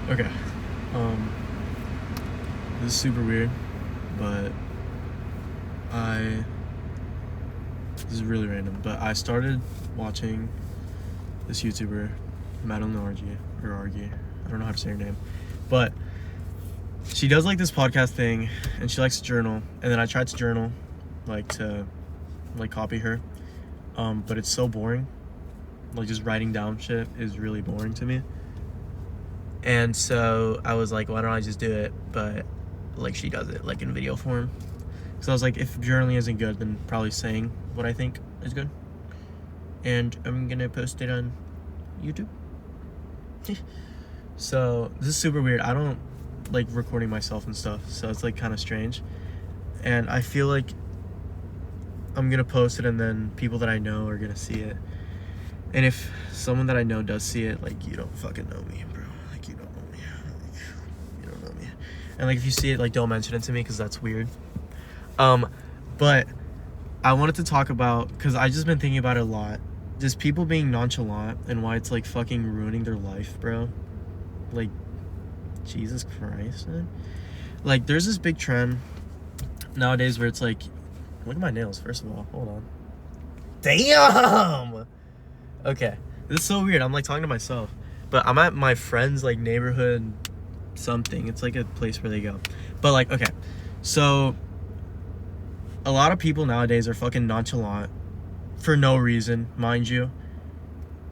Okay. This is super weird, but this is really random, but I started watching this YouTuber, Madeline Argy, I don't know how to say her name, but she does like this podcast thing, and she likes to journal, and then I tried to journal, to copy her, but it's so boring. Like, just writing down shit is really boring to me. And so I was like, why don't I just do it? But like, she does it like in video form. So I was like, if journaling isn't good, then probably saying what I think is good. And I'm gonna post it on YouTube. So this is super weird. I don't like recording myself and stuff, so it's like kind of strange. And I feel like I'm gonna post it, and then people that I know are gonna see it. And if someone that I know does see it, like, you don't fucking know me, bro. Like, you don't know me. Like, you don't know me. And like, if you see it, like, don't mention it to me, because that's weird. But I wanted to talk about, because I just been thinking about it a lot, just people being nonchalant and why it's like fucking ruining their life, bro. Like, Jesus Christ, man. Like, there's this big trend nowadays where it's like, look at my nails, first of all. Hold on. Damn! Okay, this is so weird. I'm like talking to myself, but I'm at my friend's like neighborhood something. It's like a place where they go. But like, okay, so a lot of people nowadays are fucking nonchalant for no reason, mind you.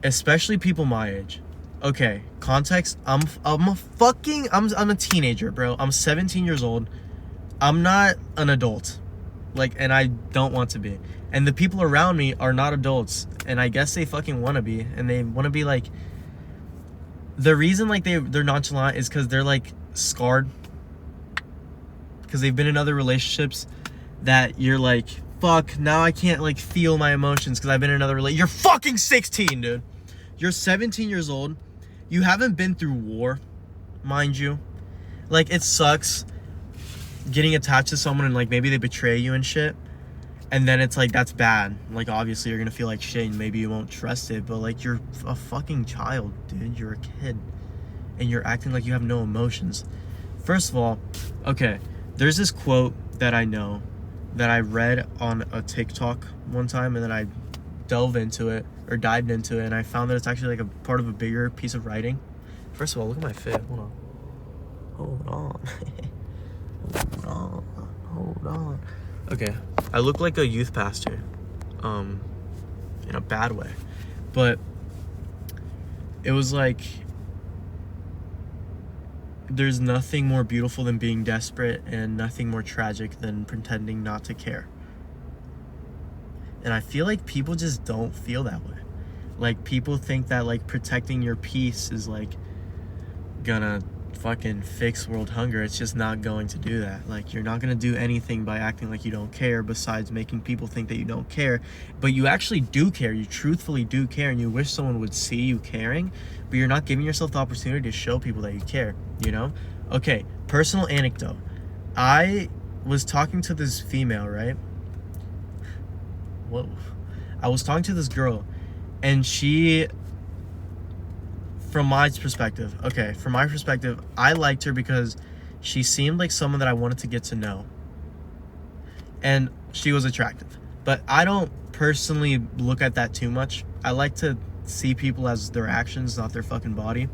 Especially people my age. Okay, context. I'm a teenager, bro. I'm 17 years old. I'm not an adult. Like, and I don't want to be. And the people around me are not adults, and I guess they fucking want to be, and they want to be like, the reason like they're nonchalant is because they're like scarred, because they've been in other relationships that you're like, fuck, now I can't like feel my emotions because I've been in another relationship. You're fucking 16, dude. You're 17 years old. You haven't been through war, mind you. Like, it sucks getting attached to someone and like maybe they betray you and shit, and then it's like, that's bad. Like, obviously you're gonna feel like shit and maybe you won't trust it, but like, you're a fucking child, dude. You're a kid and you're acting like you have no emotions. First of all, okay, there's this quote that I know that I read on a TikTok one time, and then I dived into it, and I found that it's actually like a part of a bigger piece of writing. First of all, look at my fit. Hold on. Hold on. Okay, I look like a youth pastor, in a bad way, but it was like, there's nothing more beautiful than being desperate, and nothing more tragic than pretending not to care. And I feel like people just don't feel that way. Like, people think that like protecting your peace is like gonna fucking fix world hunger. It's just not going to do that. Like, you're not gonna do anything by acting like you don't care, besides making people think that you don't care. But you actually do care. You truthfully do care, and you wish someone would see you caring, but you're not giving yourself the opportunity to show people that you care, you know? Okay, personal anecdote. I was talking to this female, right? Whoa. I was talking to this girl, and she, from my perspective, I liked her because she seemed like someone that I wanted to get to know. And she was attractive. But I don't personally look at that too much. I like to see people as their actions, not their fucking body.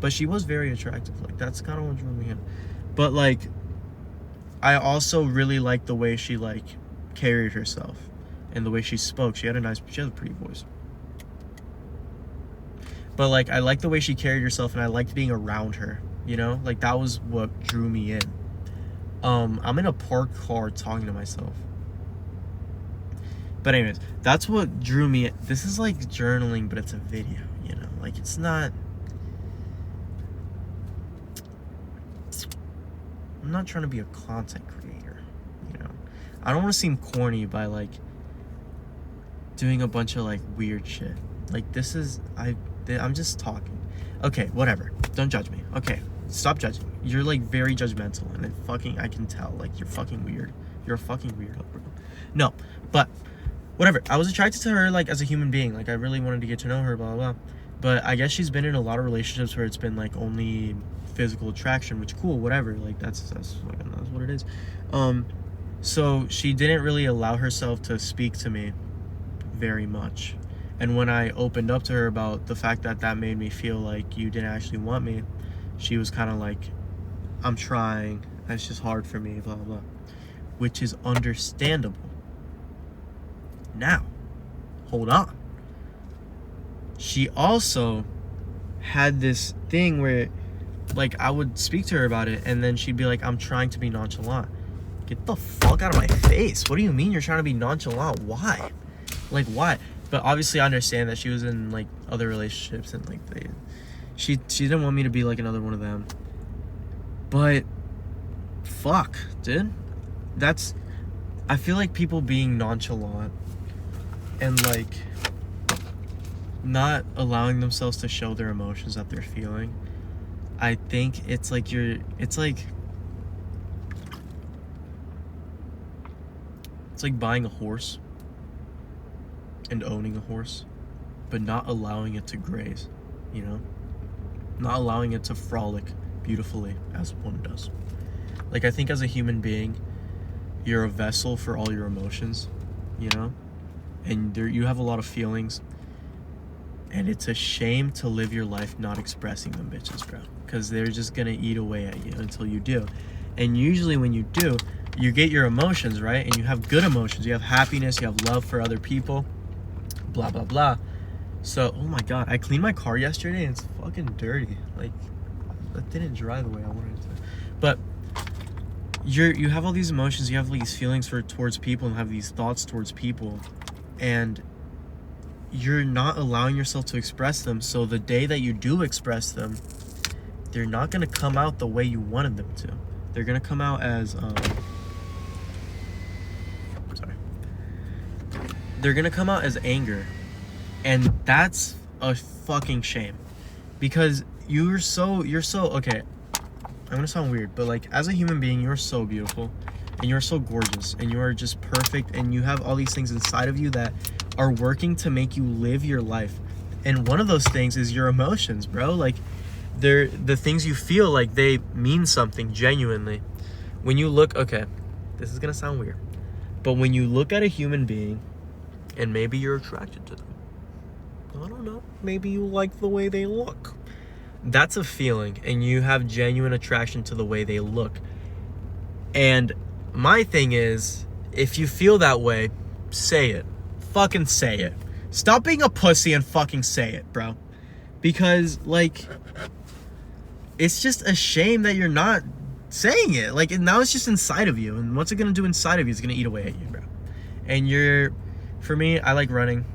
But she was very attractive. Like, that's kind of what drew me in. But like, I also really liked the way she like carried herself and the way she spoke. She had a pretty voice. But like, I liked the way she carried herself, and I liked being around her, you know? Like, that was what drew me in. I'm in a parked car talking to myself. But anyways, that's what drew me in. This is like journaling, but it's a video, you know? Like, it's not... I'm not trying to be a content creator, you know? I don't want to seem corny by like doing a bunch of like weird shit. Like, this is... I'm just talking. Okay, whatever. Don't judge me. Okay, stop judging. You're like very judgmental, and I can tell. Like, you're fucking weird. You're a fucking weirdo, bro. No, but whatever. I was attracted to her like as a human being. Like, I really wanted to get to know her, blah, blah, blah. But I guess she's been in a lot of relationships where it's been like only physical attraction, which cool, whatever. Like that's what it is. So she didn't really allow herself to speak to me very much. And when I opened up to her about the fact that that made me feel like you didn't actually want me, she was kind of like, I'm trying, it's just hard for me, blah, blah, which is understandable. Now, hold on. She also had this thing where, like, I would speak to her about it, and then she'd be like, I'm trying to be nonchalant. Get the fuck out of my face. What do you mean you're trying to be nonchalant? Why? Like, why? But obviously I understand that she was in, like, other relationships, and, like, she didn't want me to be, like, another one of them. But, fuck, dude. I feel like people being nonchalant and, like, not allowing themselves to show their emotions that they're feeling, I think it's like buying a horse and owning a horse, but not allowing it to graze, you know? Not allowing it to frolic beautifully as one does. Like, I think as a human being, you're a vessel for all your emotions, you know? And you have a lot of feelings. And it's a shame to live your life not expressing them, bitches, bro. Because they're just gonna eat away at you until you do. And usually when you do, you get your emotions, right? And you have good emotions. You have happiness, you have love for other people, blah, blah, blah. So, oh my God, I cleaned my car yesterday and it's fucking dirty. Like, that didn't dry the way I wanted it to. But you have all these emotions, you have these feelings towards people, and have these thoughts towards people. And you're not allowing yourself to express them, so the day that you do express them, they're not going to come out the way you wanted them to. They're going to come out as they're going to come out as anger. And that's a fucking shame, because you're so okay, I'm going to sound weird, but like, as a human being, you're so beautiful and you're so gorgeous and you are just perfect, and you have all these things inside of you that are working to make you live your life. And one of those things is your emotions, bro. Like, they're the things you feel, like they mean something genuinely. When you look, okay, this is gonna sound weird, but when you look at a human being and maybe you're attracted to them, I don't know, maybe you like the way they look, that's a feeling, and you have genuine attraction to the way they look. And my thing is, if you feel that way, say it. Fucking say it. Stop being a pussy and fucking say it, bro. Because, like, it's just a shame that you're not saying it. Like, now it's just inside of you, and what's it gonna do inside of you? It's gonna eat away at you, bro. And for me, I like running.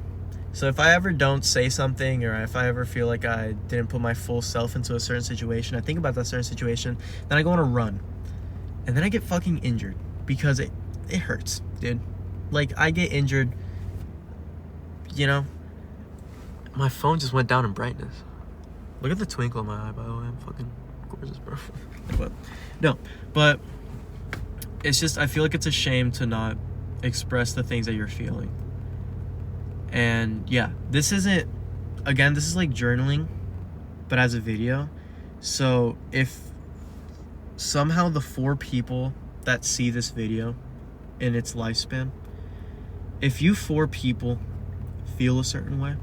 So if I ever don't say something, or if I ever feel like I didn't put my full self into a certain situation, I think about that certain situation, then I go on a run. And then I get fucking injured, because it hurts, dude. Like, I get injured, you know. My phone just went down in brightness. Look at the twinkle in my eye, by the way. I'm fucking gorgeous, bro. But it's just, I feel like it's a shame to not express the things that you're feeling. And yeah, this is like journaling, but as a video. So if somehow the 4 people that see this video in its lifespan, if you 4 people feel a certain way,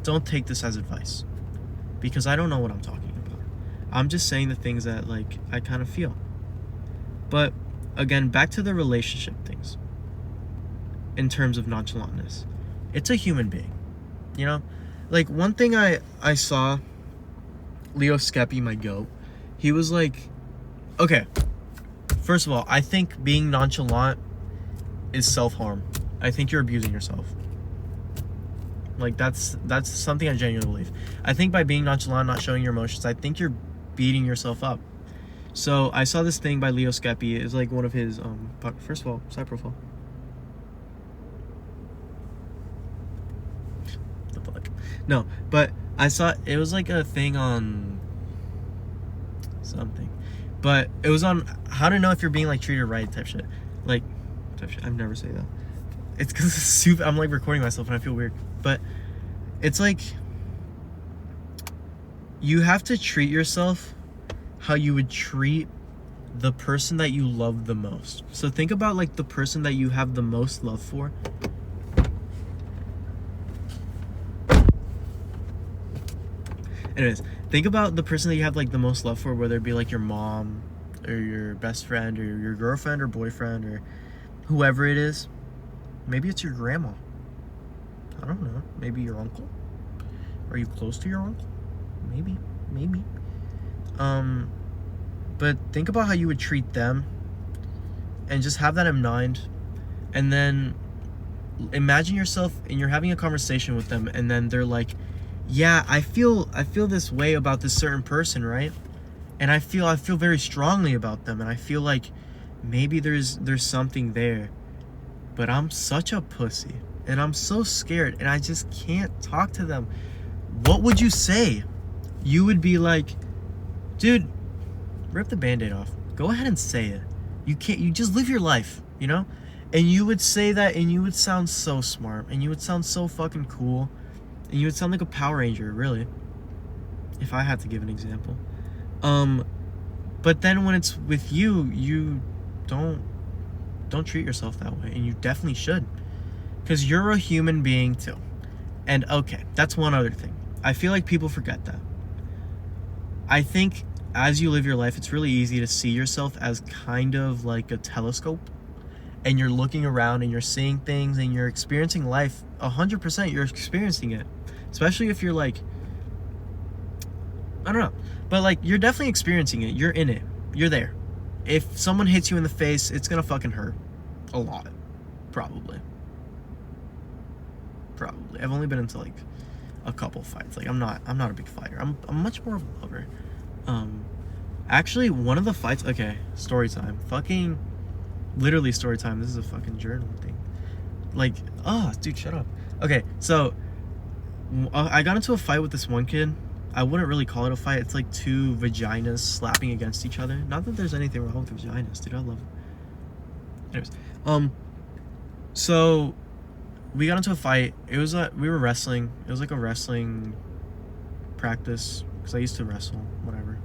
don't take this as advice, because I don't know what I'm talking about. I'm just saying the things that, like, I kind of feel. But again, back to the relationship things. In terms of nonchalantness, it's a human being, you know. Like, one thing I saw, Leo Skeppy, my goat, he was like, okay, first of all, I think being nonchalant is self-harm. I think you're abusing yourself. Like, that's something I genuinely believe. I think by being nonchalant, not showing your emotions, I think you're beating yourself up. So I saw this thing by Leo Skeppy. It's like one of his first of all, side profile. The fuck? No, but I saw it was like a thing on something, but it was on how to know if you're being, like, treated right type shit. Like, type shit. I've never say that. It's because it's super. I'm like recording myself and I feel weird. But it's like, you have to treat yourself how you would treat the person that you love the most. So think about like the person that you have the most love for. Anyways, think about the person that you have like the most love for, whether it be like your mom or your best friend or your girlfriend or boyfriend or whoever it is. Maybe it's your grandma. I don't know. Maybe your uncle. Are you close to your uncle? Maybe. But think about how you would treat them and just have that in mind. And then imagine yourself and you're having a conversation with them and then they're like, yeah, I feel this way about this certain person, right? And I feel very strongly about them, and I feel like maybe there's something there. But I'm such a pussy and I'm so scared and I just can't talk to them. What would you say? You would be like, dude, rip the Band-Aid off. Go ahead and say it. You just live your life, you know? And you would say that and you would sound so smart and you would sound so fucking cool and you would sound like a Power Ranger, really. If I had to give an example. But then when it's with you, you don't treat yourself that way, and you definitely should. Because you're a human being too. And okay, that's one other thing. I feel like people forget that. I think as you live your life, it's really easy to see yourself as kind of like a telescope. And you're looking around and you're seeing things and you're experiencing life 100%. You're experiencing it. Especially if you're like, I don't know. But like, you're definitely experiencing it. You're in it. You're there. If someone hits you in the face, it's gonna fucking hurt. A lot. Probably. I've only been into like a couple fights. Like I'm not a big fighter. I'm much more of a lover. Actually one of the fights, okay, story time. Literally story time. This is a fucking journal thing. Like, oh, dude, shut up. Okay, so I got into a fight with this one kid. I wouldn't really call it a fight. It's like two vaginas slapping against each other. Not that there's anything wrong with vaginas, dude. I love it. Anyways, so we got into a fight. It was we were wrestling. It was like a wrestling practice because I used to wrestle. Whatever.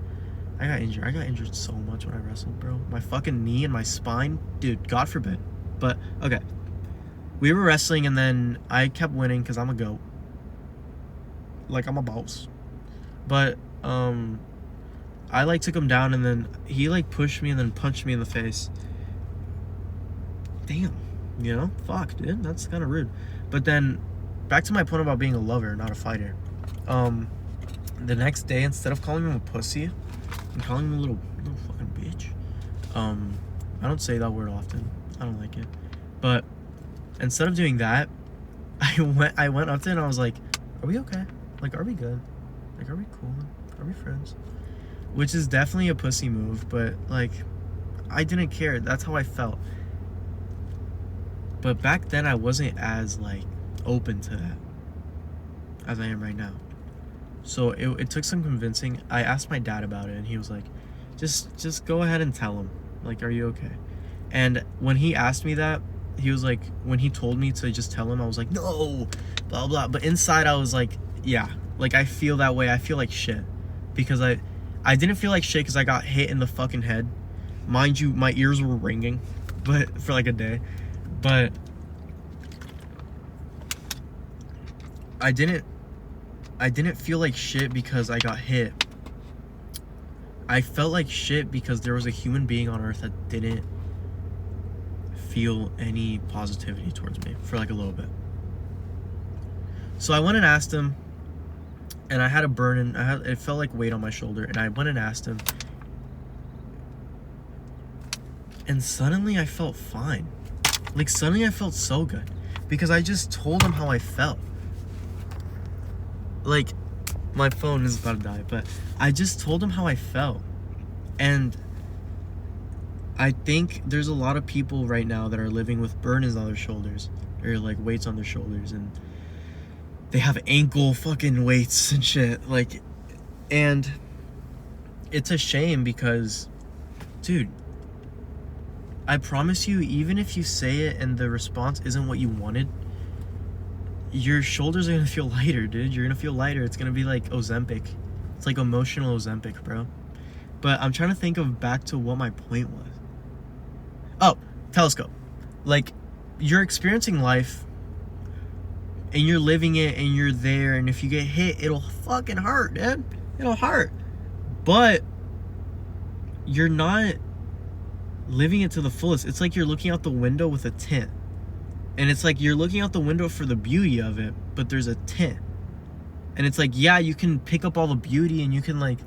I got injured so much when I wrestled, bro. My fucking knee and my spine, dude. God forbid. But okay, we were wrestling and then I kept winning because I'm a goat. Like I'm a boss. But I like took him down and then he like pushed me and then punched me in the face. Damn, you know, fuck, dude, that's kind of rude. But then back to my point about being a lover, not a fighter. The next day, instead of calling him a pussy and calling him a little fucking bitch, I don't say that word often. I don't like it. But instead of doing that, I went up to him and I was like, "Are we okay? Like, are we good? Like, are we cool? Are we friends?" Which is definitely a pussy move, but like, I didn't care. That's how I felt. But back then, I wasn't as like open to that as I am right now. So it took some convincing. I asked my dad about it, and he was like, "Just go ahead and tell him. Like, are you okay?" And when he asked me that, he was like, when he told me to just tell him, I was like, "No, blah blah." But inside, I was like, "Yeah." Like, I feel that way. I feel like shit. Because I didn't feel like shit because I got hit in the fucking head. Mind you, my ears were ringing, but for like a day. But I didn't feel like shit because I got hit. I felt like shit because there was a human being on earth that didn't feel any positivity towards me for like a little bit. So I went and asked him, and I had a burn it felt like weight on my shoulder, and I went and asked him, and suddenly I felt fine. Like, suddenly I felt so good because I just told him how I felt. Like, my phone is about to die, but I just told him how I felt. And I think there's a lot of people right now that are living with burdens on their shoulders, or like weights on their shoulders, and they have ankle fucking weights and shit. Like, and it's a shame because, dude, I promise you, even if you say it and the response isn't what you wanted, your shoulders are gonna feel lighter, dude. You're gonna feel lighter. It's gonna be like Ozempic. It's like emotional Ozempic, bro. But I'm trying to think of back to what my point was. Oh, telescope. Like, you're experiencing life and you're living it and you're there, and if you get hit, it'll fucking hurt, dude. It'll hurt. But you're not living it to the fullest. It's like you're looking out the window with a tint. And it's like you're looking out the window for the beauty of it, but there's a tint. And it's like, yeah, you can pick up all the beauty, and you can, like,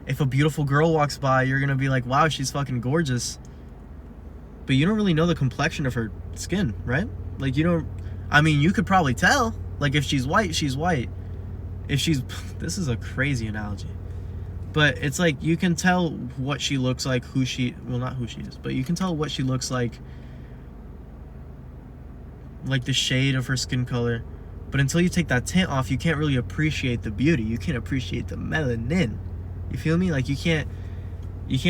if a beautiful girl walks by, you're gonna be like, wow, she's fucking gorgeous. But you don't really know the complexion of her skin, right? Like, you don't, I mean, you could probably tell. Like, if she's white, she's white. If she's, this is a crazy analogy. But it's like, you can tell what she looks like, well, not who she is, but you can tell what she looks like the shade of her skin color. But until you take that tint off, you can't really appreciate the beauty. You can't appreciate the melanin. You feel me? Like, you can't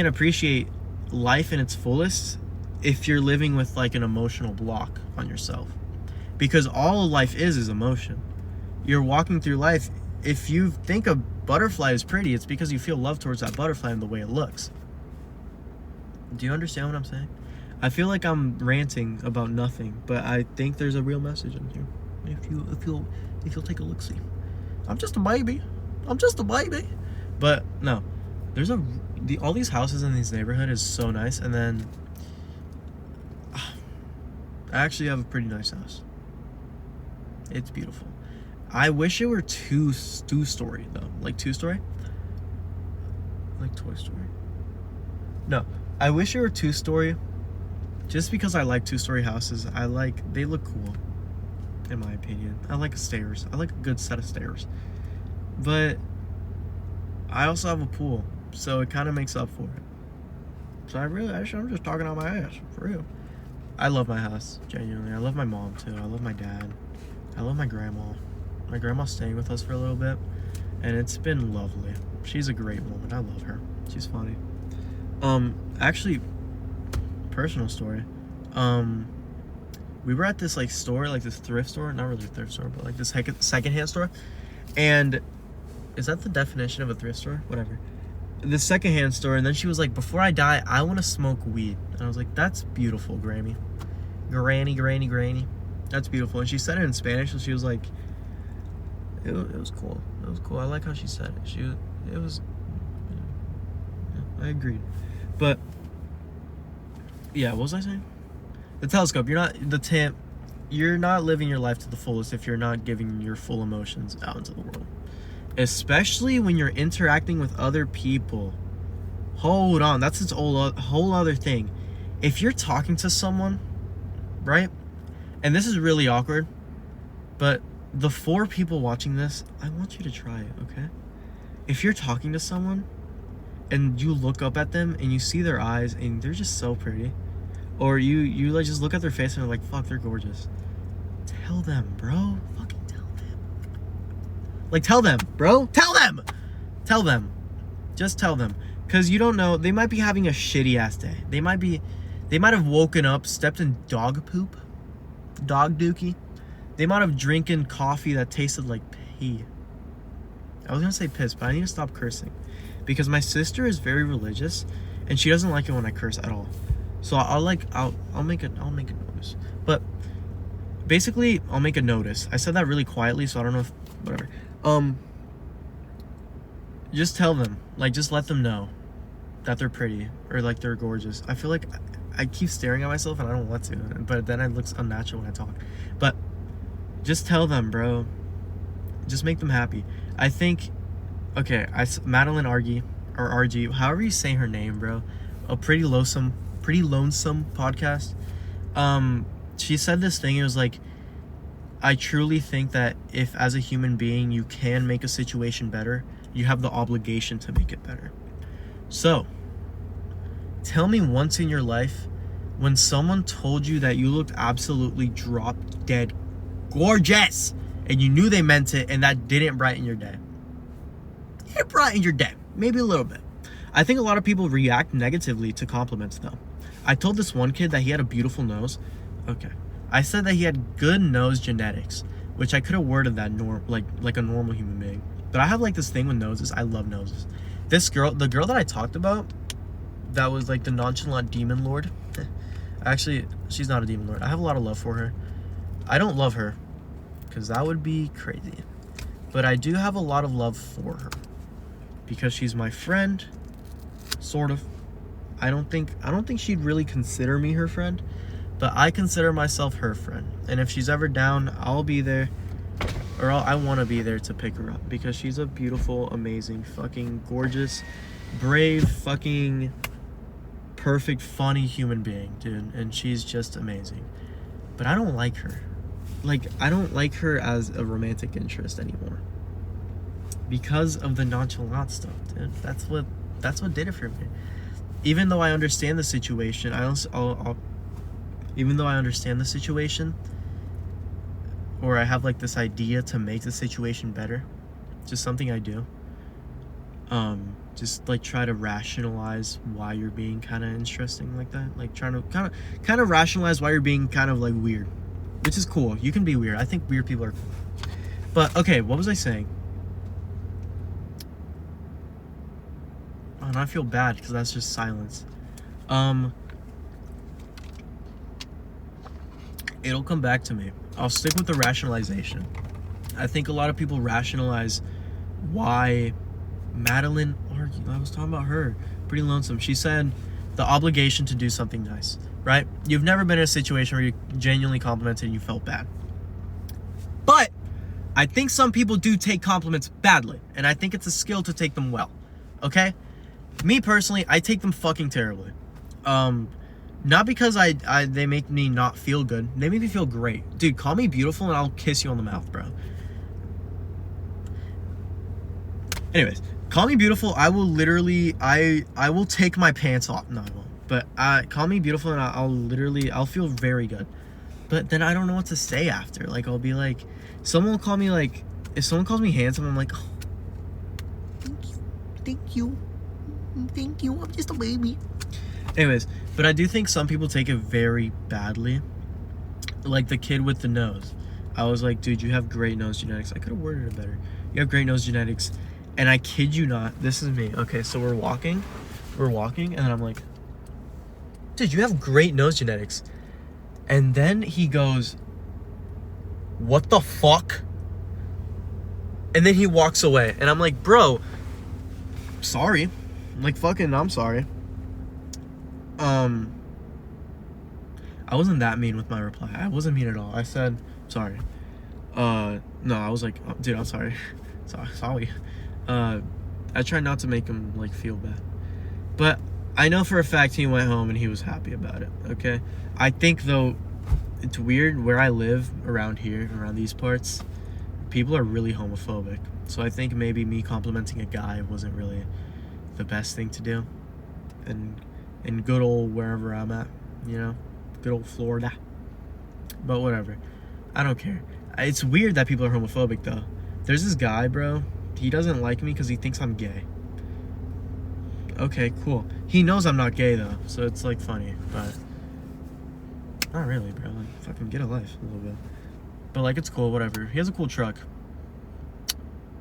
appreciate life in its fullest if you're living with, like, an emotional block on yourself. Because all life is emotion. You're walking through life. If you think a butterfly is pretty, it's because you feel love towards that butterfly and the way it looks. Do you understand what I'm saying? I feel like I'm ranting about nothing, but I think there's a real message in here. If you'll take a look, see. I'm just a baby. But no, there's all these houses in this neighborhood is so nice, and then I actually have a pretty nice house. It's beautiful. I wish it were two-story though, like two-story, like Toy Story. No, I wish it were two-story, just because I like two-story houses. They look cool, in my opinion. I like stairs. I like a good set of stairs. But I also have a pool, so it kind of makes up for it. So I'm just talking on my ass, for real. I love my house, genuinely. I love my mom too. I love my dad. I love my grandma. My grandma's staying with us for a little bit, and it's been lovely. She's a great woman. I love her. She's funny. Actually, personal story. We were at this, like, store, like this thrift store. Not really a thrift store, but like this secondhand store. And is that the definition of a thrift store? Whatever. This secondhand store, and then she was like, before I die, I want to smoke weed. And I was like, that's beautiful, Granny. Granny. That's beautiful. And she said it in Spanish, so she was like, it was cool. It was cool. I like how she said it. I agreed. But yeah, what was I saying? The telescope. You're not living your life to the fullest if you're not giving your full emotions out into the world. Especially when you're interacting with other people. Hold on, that's its whole other thing. If you're talking to someone, right? And this is really awkward, but the 4 people watching this, I want you to try it, okay? If you're talking to someone and you look up at them and you see their eyes and they're just so pretty, or you like just look at their face and they're like, fuck, they're gorgeous. Tell them, bro. Fucking tell them. Like, tell them, bro. Tell them. Tell them. Just tell them. Because you don't know, they might be having a shitty ass day. They might have woken up, stepped in dog poop, dog dookie. They might have drinking coffee that tasted like pee. I was gonna say piss, but I need to stop cursing, because my sister is very religious, and she doesn't like it when I curse at all. So I'll make a notice. But basically, I'll make a notice. I said that really quietly, so I don't know if whatever. Just tell them, like, just let them know that they're pretty or like they're gorgeous. I feel like I keep staring at myself and I don't want to, but then it looks unnatural when I talk. But just tell them, bro. Just make them happy. I think, okay, Madeline Argy, or RG, however you say her name, bro. A pretty lonesome podcast. She said this thing. It was like, I truly think that if, as a human being, you can make a situation better, you have the obligation to make it better. So, tell me once in your life when someone told you that you looked absolutely drop dead gorgeous, and you knew they meant it, and that didn't brighten your day. It brightened your day, maybe a little bit. I think a lot of people react negatively to compliments, though. I told this one kid that he had a beautiful nose. Okay. I said that he had good nose genetics, which I could have worded that like a normal human being. But I have like this thing with noses. I love noses. This girl, the girl that I talked about, that was like the nonchalant demon lord. Actually, she's not a demon lord. I have a lot of love for her. I don't love her, because that would be crazy. But I do have a lot of love for her, because she's my friend, sort of. I don't think she'd really consider me her friend, but I consider myself her friend. And if she's ever down, I'll be there, or I want to be there to pick her up, because she's a beautiful, amazing, fucking gorgeous, brave, fucking perfect, funny human being, dude. And she's just amazing. But I don't like her. Like, I don't like her as a romantic interest anymore, because of the nonchalant stuff, dude. That's what did it for me. Even though I understand the situation, even though I understand the situation, or I have like this idea to make the situation better, just something I do. Just like try to rationalize why you're being kind of interesting like that. Like trying to kind of rationalize why you're being kind of like weird, which is cool. You can be weird. I think weird people are cool. But okay, what was I saying? Oh, and I feel bad because that's just silence. It'll come back to me. I'll stick with the rationalization. I think a lot of people rationalize why Madeline, I was talking about her, Pretty Lonesome. She said the obligation to do something nice, right? You've never been in a situation where you genuinely complimented and you felt bad. But I think some people do take compliments badly, and I think it's a skill to take them well, okay? Me personally, I take them fucking terribly. Not because they make me not feel good. They make me feel great. Dude, call me beautiful and I'll kiss you on the mouth, bro. Anyways, call me beautiful. I will literally, I will take my pants off. No, I won't. But call me beautiful and I'll feel very good. But then I don't know what to say after. Like, I'll be like, someone will call me like, if someone calls me handsome, I'm like, oh, thank you, I'm just a baby. Anyways, but I do think some people take it very badly. Like the kid with the nose. I was like, dude, you have great nose genetics. I could have worded it better. You have great nose genetics. And I kid you not, this is me. Okay, so we're walking, and I'm like, dude, you have great nose genetics. And then he goes, what the fuck? And then he walks away. And I'm like, bro, sorry. Like, fucking, I'm sorry. I wasn't that mean with my reply. I wasn't mean at all. I said, sorry. No, I was like, oh, dude, I'm sorry. Sorry. I tried not to make him, like, feel bad. But I know for a fact he went home and he was happy about it, okay? I think, though, it's weird where I live around here, around these parts, people are really homophobic. So I think maybe me complimenting a guy wasn't really the best thing to do. And in good old wherever I'm at, you know? Good old Florida. But whatever. I don't care. It's weird that people are homophobic, though. There's this guy, bro. He doesn't like me because he thinks I'm gay. Okay, cool. He knows I'm not gay, though. So it's, like, funny. But not really, bro. Like, fucking get a life a little bit. But, like, it's cool. Whatever. He has a cool truck.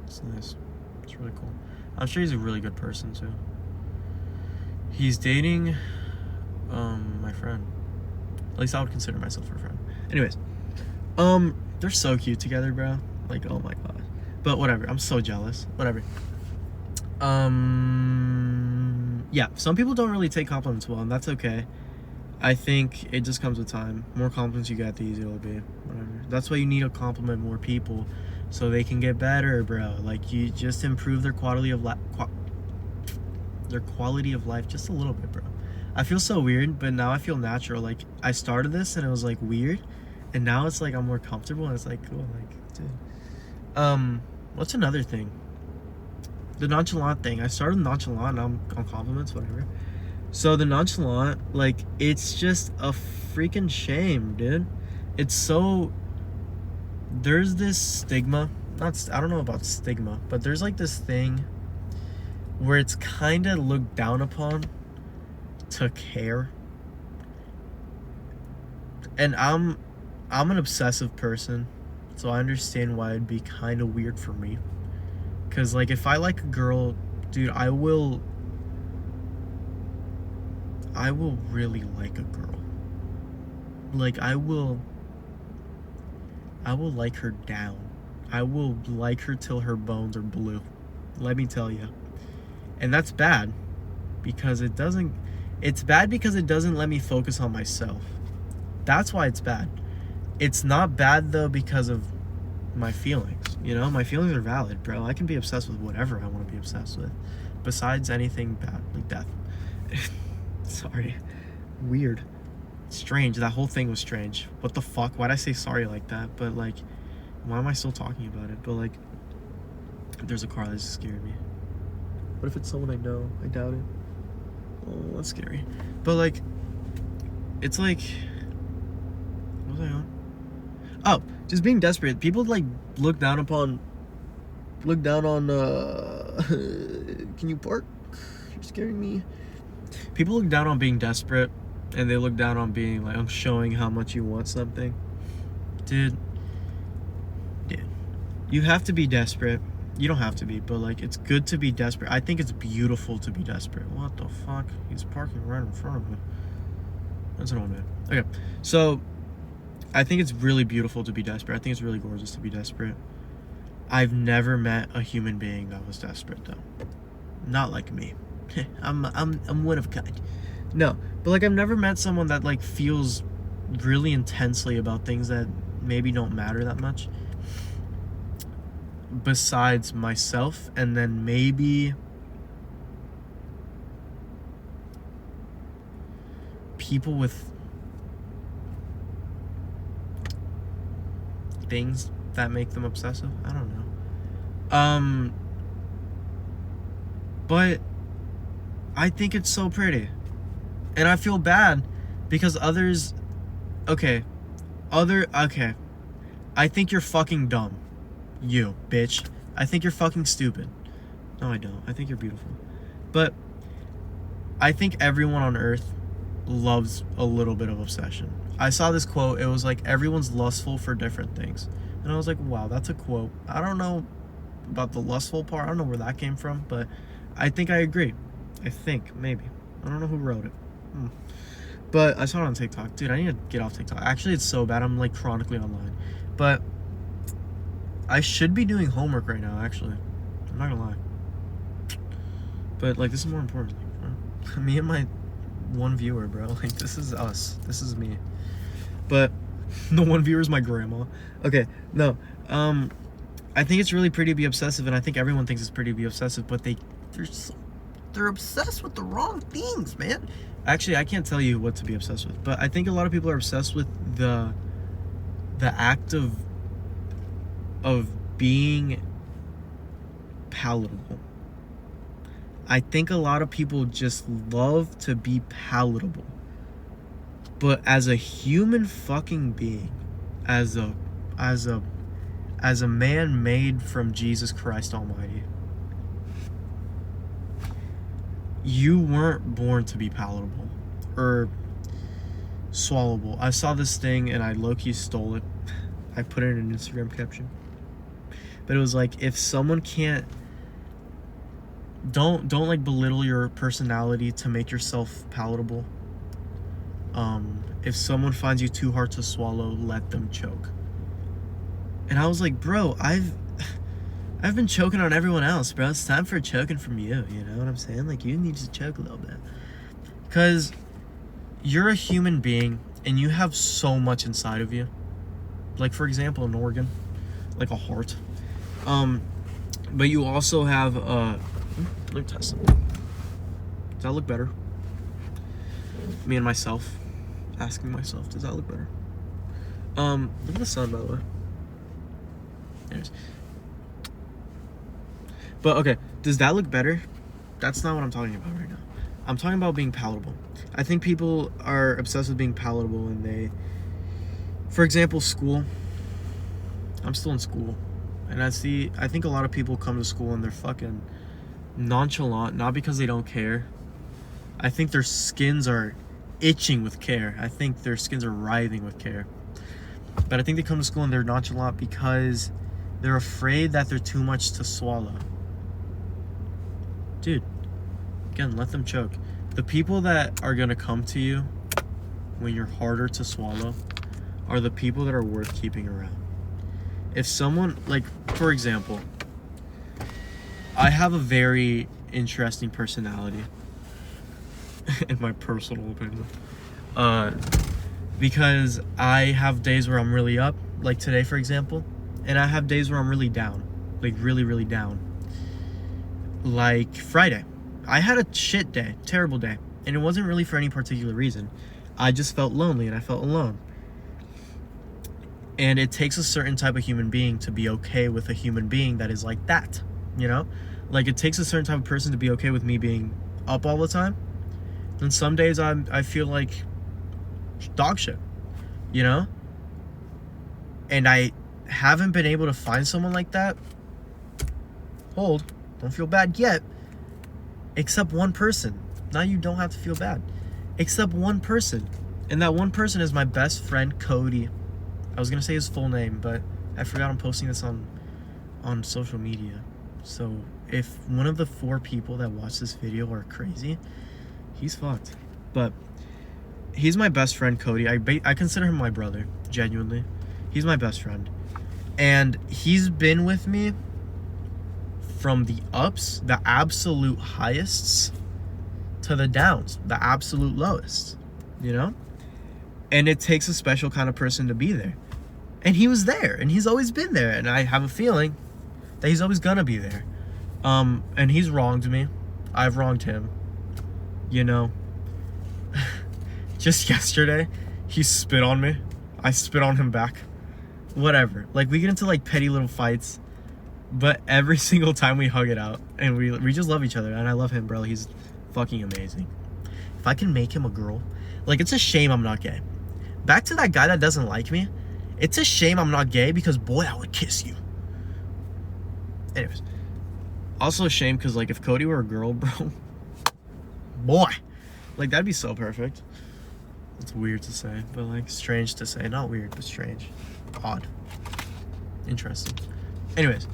It's nice. It's really cool. I'm sure he's a really good person, too. He's dating my friend. At least I would consider myself her friend. Anyways, they're so cute together, bro. Like, oh my god. But whatever. I'm so jealous. Whatever. Yeah, some people don't really take compliments well, and that's okay. I think it just comes with time. More compliments you get, the easier it'll be. Whatever. That's why you need to compliment more people, so they can get better, bro. Like, you just improve their quality of life. Their quality of life just a little bit, bro. I feel so weird, but now I feel natural. Like, I started this and it was like weird, and now it's like I'm more comfortable and it's like cool. Like, dude. What's another thing? The nonchalant thing. I started nonchalant. Now I'm on compliments, whatever. So the nonchalant, like, it's just a freaking shame, dude. It's so. There's this stigma. I don't know about stigma, but there's like this thing where it's kind of looked down upon to care. And I'm an obsessive person, so I understand why it'd be kind of weird for me, Because, like, if I like a girl, dude, I will really like a girl. Like, I will like her down. I will like her till her bones are blue. Let me tell you. And that's bad because it's bad because it doesn't let me focus on myself. That's why it's bad. It's not bad though because of my feelings. You know, my feelings are valid, bro. I can be obsessed with whatever I want to be obsessed with, besides anything bad like death. Sorry. Weird. Strange. That whole thing was strange. What the fuck? Why'd I say sorry like that? But like, why am I still talking about it? But like, there's a car that just scared me. What if it's someone I know? I doubt it. Oh, that's scary. But like, it's like, what was I on? Oh, just being desperate. People like look down on can you park? You're scaring me. People look down on being desperate, and they look down on being like, I'm showing how much you want something. Dude, you have to be desperate. You don't have to be, but like, it's good to be desperate. I think it's beautiful to be desperate. What the fuck? He's parking right in front of me. That's an old man. Okay, so I think it's really beautiful to be desperate. I think it's really gorgeous to be desperate. I've never met a human being that was desperate though. Not like me. I'm one of a kind. No, but like, I've never met someone that like feels really intensely about things that maybe don't matter that much, besides myself, and then maybe people with things that make them obsessive. I don't know. But I think it's so pretty. And I feel bad because others, okay. I think you're fucking dumb. You, bitch. I think you're fucking stupid. No, I don't. I think you're beautiful. But I think everyone on earth loves a little bit of obsession. I saw this quote. It was like, everyone's lustful for different things. And I was like, wow, that's a quote. I don't know about the lustful part. I don't know where that came from, but I think I agree. I think, maybe. I don't know who wrote it. But I saw it on TikTok. Dude, I need to get off TikTok. Actually, it's so bad. I'm like chronically online. But I should be doing homework right now, actually. I'm not gonna lie. But like, this is more important. Bro. Me and my one viewer, bro. Like, this is us. This is me. But the one viewer is my grandma. Okay, no. I think it's really pretty to be obsessive, and I think everyone thinks it's pretty to be obsessive, but they're obsessed with the wrong things, man. Actually, I can't tell you what to be obsessed with, but I think a lot of people are obsessed with the act of being palatable. I think a lot of people just love to be palatable. But as a human fucking being, as a man made from Jesus Christ Almighty, you weren't born to be palatable or swallowable. I saw this thing and I low-key stole it. I put it in an Instagram caption. But it was like, if someone can't, don't like belittle your personality to make yourself palatable. If someone finds you too hard to swallow, let them choke. And I was like, bro, I've been choking on everyone else, bro. It's time for choking from you. You know what I'm saying? Like, you need to choke a little bit. Because you're a human being and you have so much inside of you. Like, for example, an organ, like a heart. But you also have, let me test it. Does that look better? Me and myself. Asking myself, does that look better? Look at the sun, by the way. Anyways. But okay, does that look better? That's not what I'm talking about right now. I'm talking about being palatable. I think people are obsessed with being palatable, and they, for example, school. I'm still in school, and I think a lot of people come to school and they're fucking nonchalant, not because they don't care. I think their skins are itching with care. I think their skins are writhing with care. But I think they come to school and they're nonchalant because they're afraid that they're too much to swallow. dude, again, let them choke. The people that are gonna come to you when you're harder to swallow are the people that are worth keeping around. If someone, like, for example, I have a very interesting personality, in my personal opinion, because I have days where I'm really up, like today, for example, and I have days where I'm really down, like really, really down. Like Friday, I had a shit day, terrible day, and it wasn't really for any particular reason. I just felt lonely and I felt alone. And it takes a certain type of human being to be okay with a human being that is like that, you know? Like, it takes a certain type of person to be okay with me being up all the time. And some days I feel like dog shit, you know? And I haven't been able to find someone like that. Hold, don't feel bad yet. Except one person. Now you don't have to feel bad. Except one person. And that one person is my best friend, Cody. I was gonna say his full name, but I forgot I'm posting this on social media. So if one of the 4 people that watch this video are crazy, he's fucked. But he's my best friend, Cody. I consider him my brother, genuinely. He's my best friend. And he's been with me from the ups, the absolute highest, to the downs, the absolute lowest, you know? And it takes a special kind of person to be there. And he was there, and he's always been there, and I have a feeling that he's always gonna be there. And he's wronged me. I've wronged him. You know, just yesterday, he spit on me. I spit on him back. Whatever. Like, we get into, like, petty little fights, but every single time we hug it out, and we just love each other, and I love him, bro. He's fucking amazing. If I can make him a girl, like, it's a shame I'm not gay. Back to that guy that doesn't like me. It's a shame I'm not gay because, boy, I would kiss you. Anyways. Also a shame because, like, if Cody were a girl, bro, boy, like, that'd be so perfect. It's weird to say, but, like, strange to say. Not weird, but strange. Odd. Interesting. Anyways,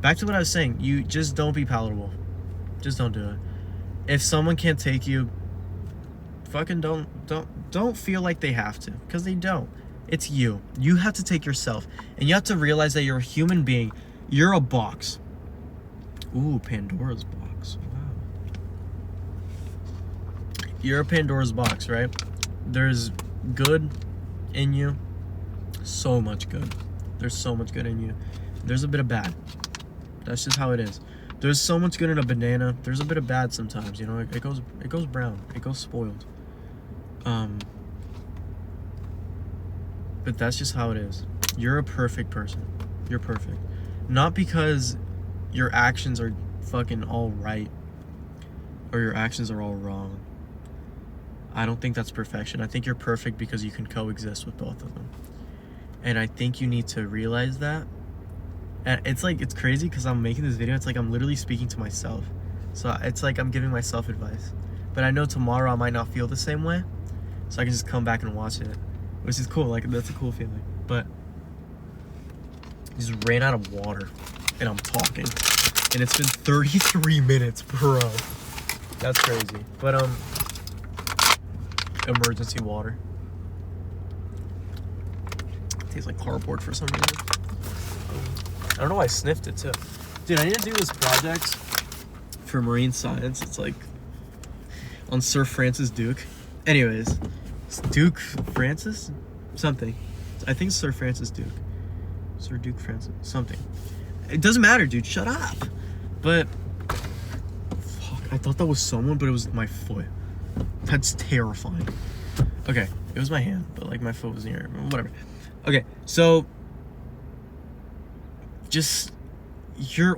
back to what I was saying. You just don't be palatable. Just don't do it. If someone can't take you, fucking don't feel like they have to, because they don't. It's you. You have to take yourself. And you have to realize that you're a human being. You're a box. Ooh, Pandora's box. Wow. You're a Pandora's box, right? There's good in you. So much good. There's so much good in you. There's a bit of bad. That's just how it is. There's so much good in a banana. There's a bit of bad sometimes, you know? It goes brown. It goes spoiled. But that's just how it is. You're a perfect person. You're perfect. Not because your actions are fucking all right or your actions are all wrong. I don't think that's perfection. I think you're perfect because you can coexist with both of them. And I think you need to realize that. And it's like, it's crazy because I'm making this video. It's like I'm literally speaking to myself. So it's like I'm giving myself advice. But I know tomorrow I might not feel the same way. So I can just come back and watch it. Which is cool, like, that's a cool feeling. But I just ran out of water, and I'm talking. And it's been 33 minutes, bro. That's crazy. But, emergency water. It tastes like cardboard for some reason. I don't know why I sniffed it, too. Dude, I need to do this project for marine science. It's, like, on Sir Francis Duke. Anyways. Duke Francis? Something. I think it's Sir Francis Duke. Sir Duke Francis. Something. It doesn't matter, dude. Shut up. But, fuck. I thought that was someone, but it was my foot. That's terrifying. Okay. It was my hand, but, like, my foot was near it. Whatever. Okay. So, just, you're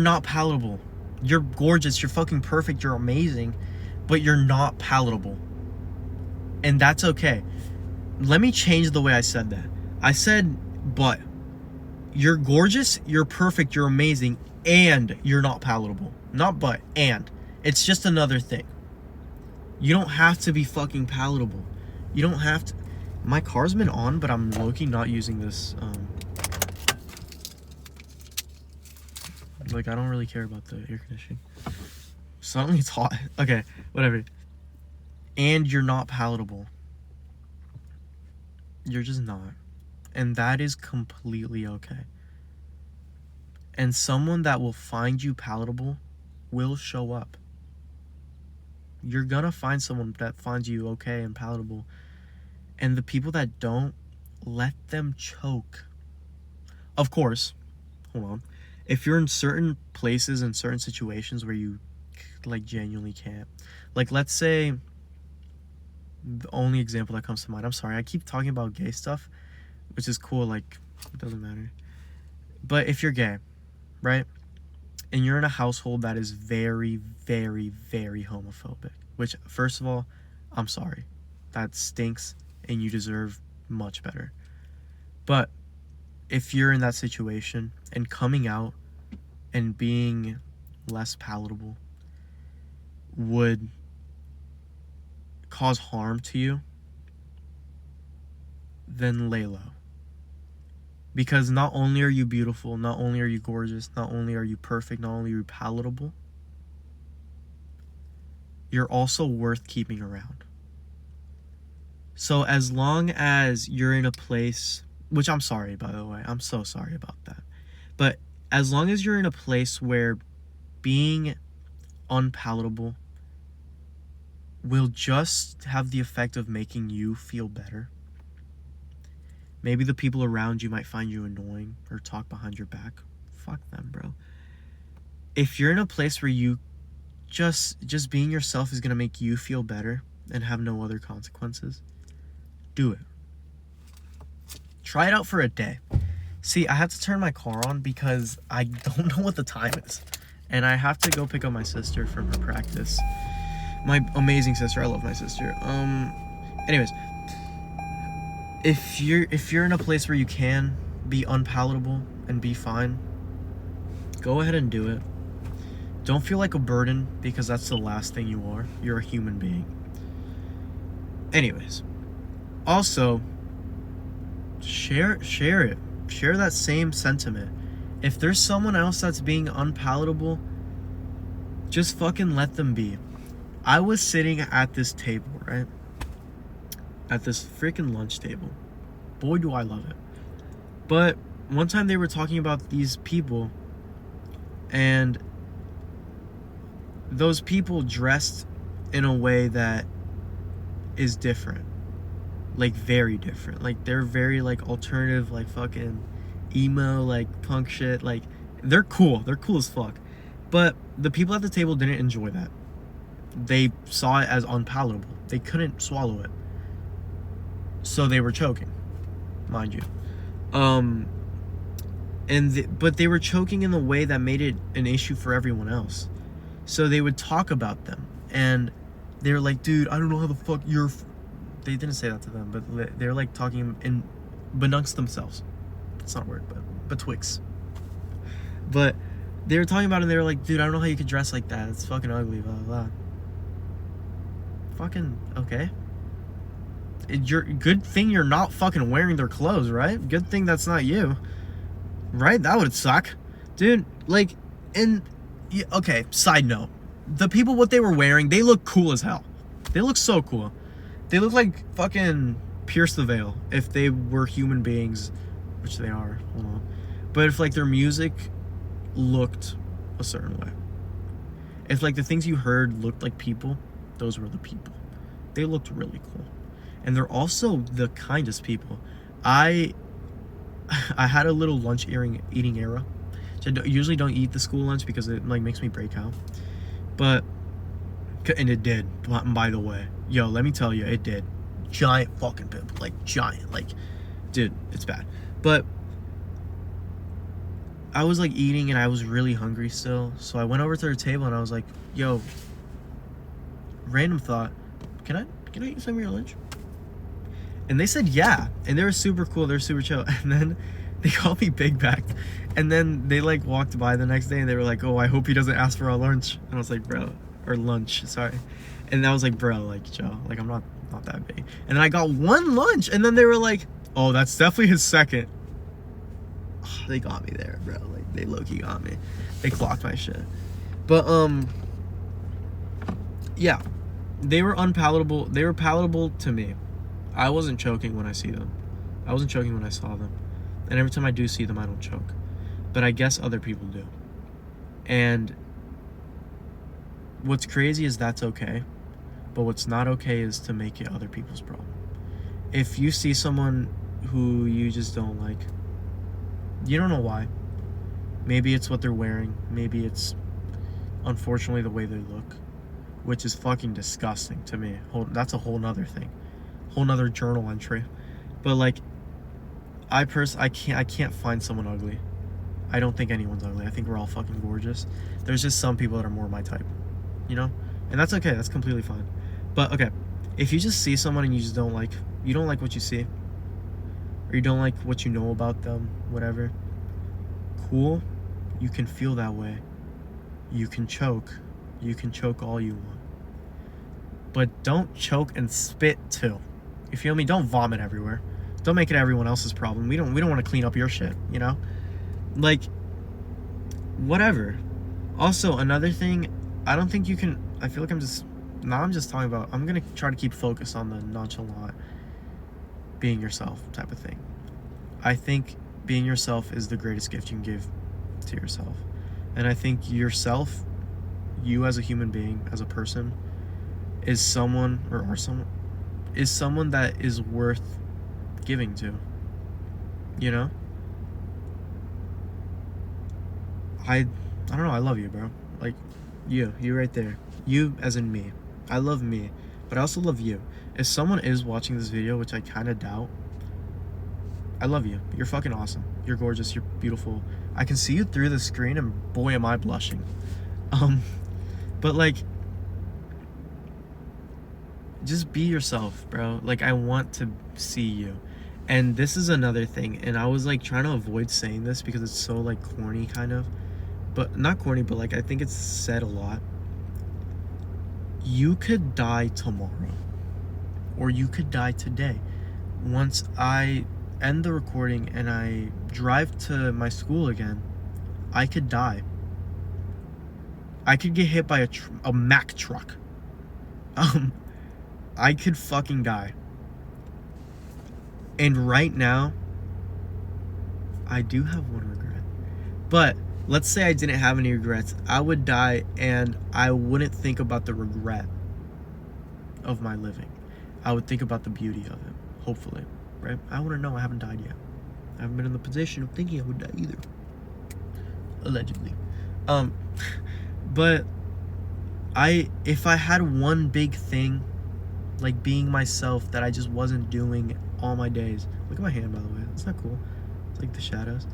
not palatable. You're gorgeous. You're fucking perfect. You're amazing. But you're not palatable. And that's okay. Let me change the way I said that. I said, but you're gorgeous, you're perfect, you're amazing, and you're not palatable. Not but, and. It's just another thing. You don't have to be fucking palatable. You don't have to. My car's been on, but I'm low-key not using this. Like, I don't really care about the air conditioning. Suddenly it's hot. Okay, whatever. And you're not palatable. You're just not. And that is completely okay. And someone that will find you palatable will show up. You're gonna find someone that finds you okay and palatable. And the people that don't, let them choke. Of course, hold on. If you're in certain places and certain situations where you like genuinely can't. Like, let's say, the only example that comes to mind, I'm sorry, I keep talking about gay stuff, which is cool, like, it doesn't matter. But if you're gay, right? And you're in a household that is very, very, very homophobic, which, first of all, I'm sorry. That stinks, and you deserve much better. But if you're in that situation and coming out and being less palatable would cause harm to you, then lay low. Because not only are you beautiful, not only are you gorgeous, not only are you perfect, not only are you palatable, you're also worth keeping around. So as long as you're in a place, which I'm sorry, by the way, I'm so sorry about that. But as long as you're in a place where being unpalatable will just have the effect of making you feel better. Maybe the people around you might find you annoying or talk behind your back. Fuck them, bro. If you're in a place where you just being yourself is going to make you feel better and have no other consequences, do it. Try it out for a day. See, I have to turn my car on because I don't know what the time is. And I have to go pick up my sister from her practice. My amazing sister. I love my sister. Anyways, if you're in a place where you can be unpalatable and be fine, go ahead and do it. Don't feel like a burden, because that's the last thing you are. You're a human being. Anyways, also share it. Share that same sentiment. If there's someone else that's being unpalatable, just fucking let them be. I was sitting at this table, right? At this freaking lunch table. Boy, do I love it. But one time they were talking about these people, and those people dressed in a way that is different. Like, very different. Like, they're very, like, alternative, like, fucking emo, like, punk shit. Like, they're cool. They're cool as fuck. But the people at the table didn't enjoy that. They saw it as unpalatable. They couldn't swallow it. So they were choking, mind you. But they were choking in the way that made it an issue for everyone else. So they would talk about them, and they were like, dude, I don't know how the fuck you're... They didn't say that to them, but they're like talking in amongst themselves. It's not a word, but betwixt. But they were talking about it, and they were like, dude, I don't know how you could dress like that. It's fucking ugly, blah, blah, blah. Fucking, okay. Good thing you're not fucking wearing their clothes, right? Good thing that's not you. Right? That would suck. Dude, like, okay, side note. The people, what they were wearing, they look cool as hell. They look so cool. They look like fucking Pierce the Veil if they were human beings, which they are. Hold on. But if, like, their music looked a certain way. If, like, the things you heard looked like people, those were the people. They looked really cool. And they're also the kindest people. I had a little lunch eating era. So I usually don't eat the school lunch because it, like, makes me break out. And it did, by the way. Yo, let me tell you, it did. Giant fucking pimple. Like, giant. Like, dude, it's bad. But I was, like, eating, and I was really hungry still. So I went over to their table, and I was like, yo, random thought, can I eat some of your lunch? And they said yeah. And they were super cool. They were super chill. And then they called me big backed. And then they, like, walked by the next day, and they were like, oh, I hope he doesn't ask for our lunch. And I was like, bro, or lunch, sorry. And I was like, bro, like, Joe, like, I'm not that big. And then I got one lunch, and then they were like, oh, that's definitely his second. Oh, they got me there, bro. Like, they low-key got me. They clocked my shit. But yeah, they were unpalatable. They were palatable to me. I wasn't choking when I see them. I wasn't choking when I saw them. And every time I do see them, I don't choke. But I guess other people do. And what's crazy is that's okay. But what's not okay is to make it other people's problem. If you see someone who you just don't like, you don't know why. Maybe it's what they're wearing. Maybe it's, unfortunately, the way they look. Which is fucking disgusting to me. That's a whole nother thing. Whole nother journal entry. But like, I can't find someone ugly. I don't think anyone's ugly. I think we're all fucking gorgeous. There's just some people that are more my type, you know? And that's okay. That's completely fine. But okay, if you just see someone and you just don't like what you see, or you don't like what you know about them, whatever, cool, you can feel that way. You can choke all you want. But don't choke and spit too. You feel me? Don't vomit everywhere. Don't make it everyone else's problem. We don't want to clean up your shit, you know? Like, whatever. Also, another thing, I don't think you can, I feel like I'm just talking about, I'm going to try to keep focus on the nonchalant, being yourself type of thing. I think being yourself is the greatest gift you can give to yourself. And I think yourself, you as a human being, as a person, is someone that is worth giving to, you know? I don't know, I love you, bro. Like, you right there. You as in me. I love me, but I also love you. If someone is watching this video, which I kind of doubt, I love you. You're fucking awesome. You're gorgeous. You're beautiful. I can see you through the screen, and boy, am I blushing. But like, just be yourself, bro. Like, I want to see you. And this is another thing, and I was like trying to avoid saying this because it's so like corny kind of, but not corny, but like I think it's said a lot. You could die tomorrow, or you could die today. Once I end the recording and I drive to my school again, I could die. I could get hit by a Mack truck. I could fucking die. And right now, I do have one regret. But let's say I didn't have any regrets. I would die and I wouldn't think about the regret of my living. I would think about the beauty of it, hopefully, right? I want to know I haven't died yet. I haven't been in the position of thinking I would die either. Allegedly. But if I had one big thing, like being myself, that I just wasn't doing all my days. Look at my hand, by the way. It's not cool. It's like the shadows.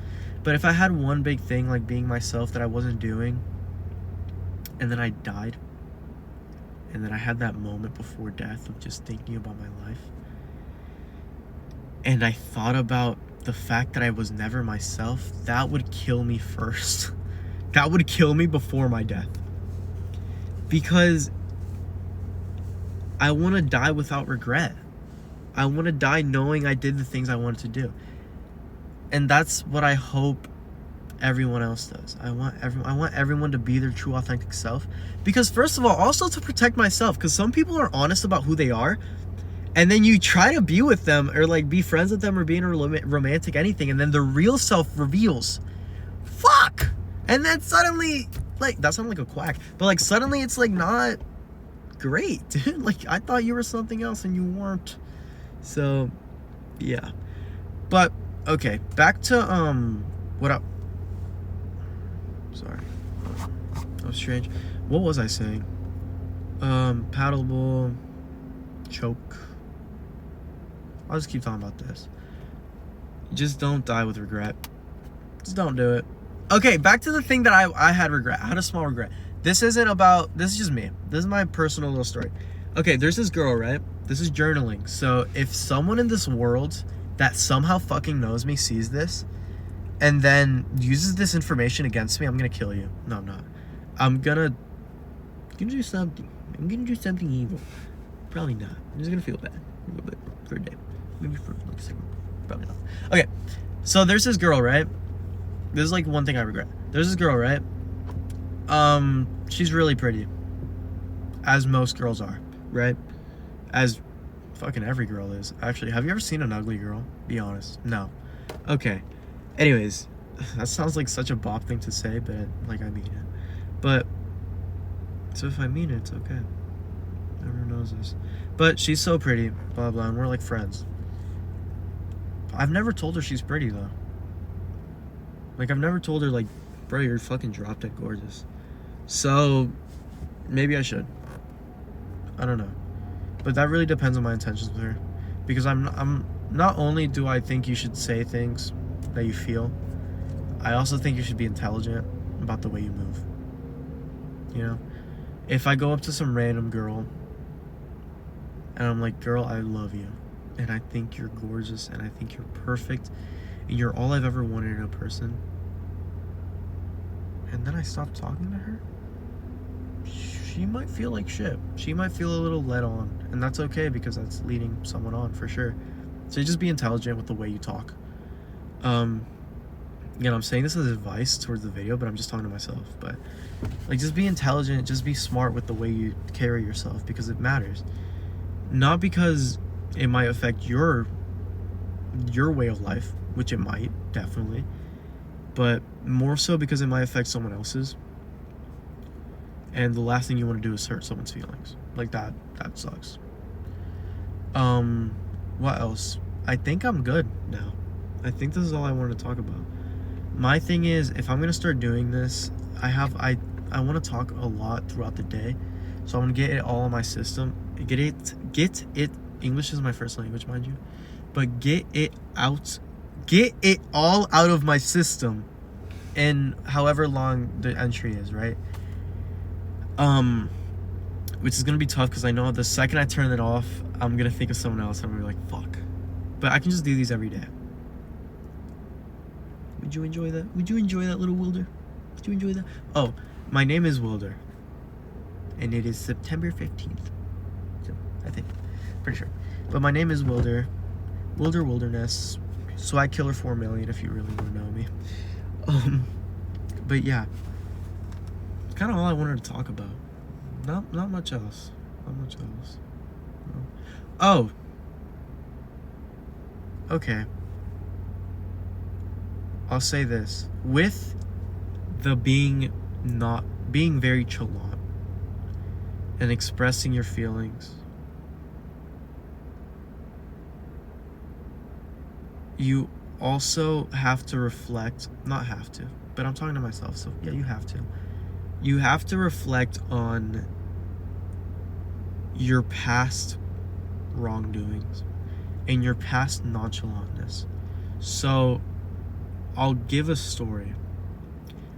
But if I had one big thing, like being myself, that I wasn't doing, and then I died, and then I had that moment before death of just thinking about my life, and I thought about the fact that I was never myself, that would kill me first. That would kill me before my death. Because I want to die without regret. I want to die knowing I did the things I wanted to do. And that's what I hope everyone else does. I want everyone to be their true, authentic self. Because first of all, also to protect myself. Because some people are honest about who they are. And then you try to be with them, or like be friends with them, or be in a romantic anything. And then the real self reveals. Fuck! And then suddenly, like, that sounded like a quack. But like suddenly it's like not great, dude. Like, I thought you were something else and you weren't. So, yeah. But, okay, back to, what up? Sorry. That was strange. What was I saying? Paddleable, choke. I'll just keep talking about this. Just don't die with regret. Just don't do it. Okay, back to the thing that I had regret. I had a small regret. This is just me. This is my personal little story. Okay, there's this girl, right? This is journaling. So if someone in this world that somehow fucking knows me sees this and then uses this information against me, I'm gonna kill you. No, I'm not. I'm gonna do something. I'm gonna do something evil. Probably not. I'm just gonna feel bad a little bit for a day. Maybe for like a second. Probably not. Okay, so there's this girl, right? This is like one thing I regret. There's this girl, right? She's really pretty. as most girls are, right? As fucking every girl is. Actually, have you ever seen an ugly girl? Be honest. No. Okay. Anyways, that sounds like such a bop thing to say, but like I mean it. But so if I mean it, it's okay. Everyone knows this. But she's so pretty, blah blah, and we're like friends. I've never told her she's pretty though. Like I've never told her like, bro, you're fucking drop dead gorgeous. So maybe I should. I don't know. But that really depends on my intentions with her. Because I'm not only do I think you should say things that you feel, I also think you should be intelligent about the way you move. You know? If I go up to some random girl and I'm like, girl, I love you, and I think you're gorgeous, and I think you're perfect, and you're all I've ever wanted in a person, and then I stop talking to her, she might feel like shit. She might feel a little led on, and that's okay because that's leading someone on for sure. So just be intelligent with the way you talk. Again, I'm saying this as advice towards the video, but I'm just talking to myself. But like, just be intelligent, just be smart with the way you carry yourself, because it matters. Not because it might affect your way of life, which it might, definitely, but more so because it might affect someone else's. And the last thing you want to do is hurt someone's feelings. Like that sucks. What else? I think I'm good now. I think this is all I wanted to talk about. My thing is, if I'm gonna start doing this, I want to talk a lot throughout the day, so I'm gonna get it all in my system. Get it. English is my first language, mind you, but get it all out of my system, in however long the entry is, right? Which is gonna be tough because I know the second I turn it off, I'm gonna think of someone else. I'm gonna be like, fuck. But I can just do these every day. Would you enjoy that? Would you enjoy that, little Wilder? Would you enjoy that? Oh, my name is Wilder, and it is September 15th. So, I think, pretty sure. But my name is Wilder. Wilderness. Swag Killer 4 million if you really want to know me. But yeah, it's kind of all I wanted to talk about. Not much else. Not much else. No. Oh. Okay. I'll say this. With the being very chalant and expressing your feelings, you also have to reflect, not have to, but I'm talking to myself, so yeah, you have to. You have to reflect on your past wrongdoings and your past nonchalantness. So I'll give a story,